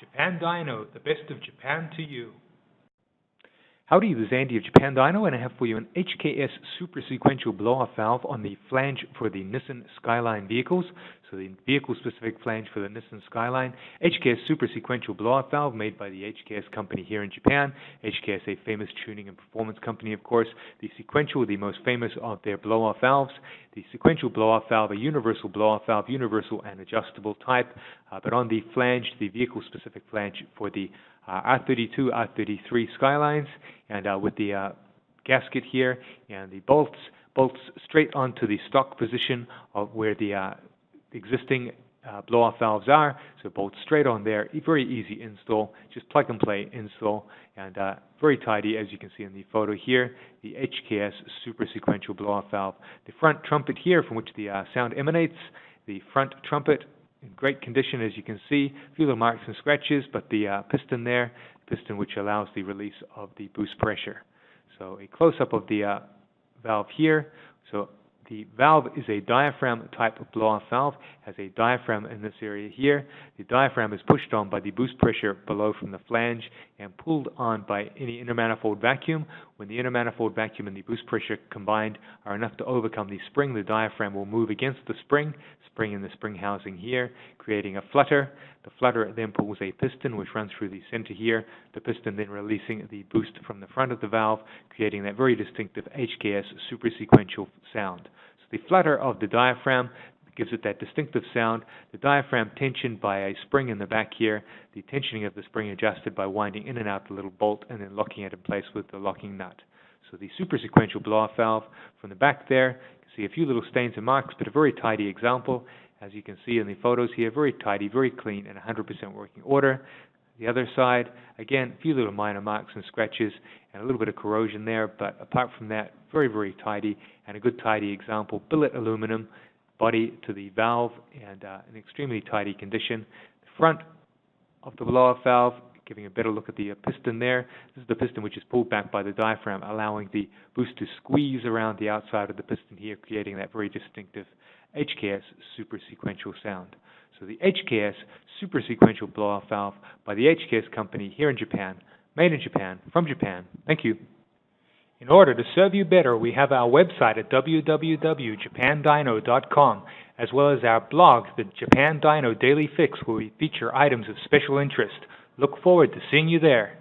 Japan Dyno, the best of Japan to you. Howdy, this is Andy of Japan Dyno, and I have for you an HKS super sequential blow-off valve on the flange for the Nissan Skyline vehicles. So the vehicle-specific flange for the Nissan Skyline. HKS super sequential blow-off valve made by the HKS company here in Japan. HKS, a famous tuning and performance company, of course. The sequential, the most famous of their blow-off valves. The sequential blow-off valve, a universal blow-off valve, universal and adjustable type. But on the flange, the vehicle-specific flange for the R32, R33 Skylines, and with the gasket here and the bolts straight onto the stock position of where the existing blow-off valves are. So bolts straight on there, very easy install, just plug and play install, and very tidy, as you can see in the photo here, the HKS super sequential blow-off valve. The front trumpet here from which the sound emanates, the front trumpet in great condition, as you can see. A few little marks and scratches, but the piston there, piston which allows the release of the boost pressure. So a close-up of the valve here. So the valve is a diaphragm type of blow-off valve, has a diaphragm in this area here. The diaphragm is pushed on by the boost pressure below from the flange and pulled on by any intermanifold vacuum. When the intermanifold vacuum and the boost pressure combined are enough to overcome the spring, the diaphragm will move against the spring in the spring housing here, creating a flutter. The flutter then pulls a piston which runs through the center here, the piston then releasing the boost from the front of the valve, creating that very distinctive HKS super sequential sound. So the flutter of the diaphragm gives it that distinctive sound. The diaphragm tensioned by a spring in the back here, the tensioning of the spring adjusted by winding in and out the little bolt and then locking it in place with the locking nut. So the super sequential blow-off valve from the back there, see a few little stains and marks, but a very tidy example. As you can see in the photos here, very tidy, very clean, and 100% working order. The other side, again, a few little minor marks and scratches, and a little bit of corrosion there, but apart from that, very, very tidy, and a good tidy example. Billet aluminum body to the valve, and an extremely tidy condition. The front of the blow-off valve, giving a better look at the piston there. This is the piston which is pulled back by the diaphragm, allowing the boost to squeeze around the outside of the piston here, creating that very distinctive HKS super sequential sound. So the HKS super sequential blow-off valve by the HKS company here in Japan, made in Japan, from Japan. Thank you. In order to serve you better, we have our website at www.japandyno.com, as well as our blog, the Japan Dyno Daily Fix, where we feature items of special interest. Look forward to seeing you there.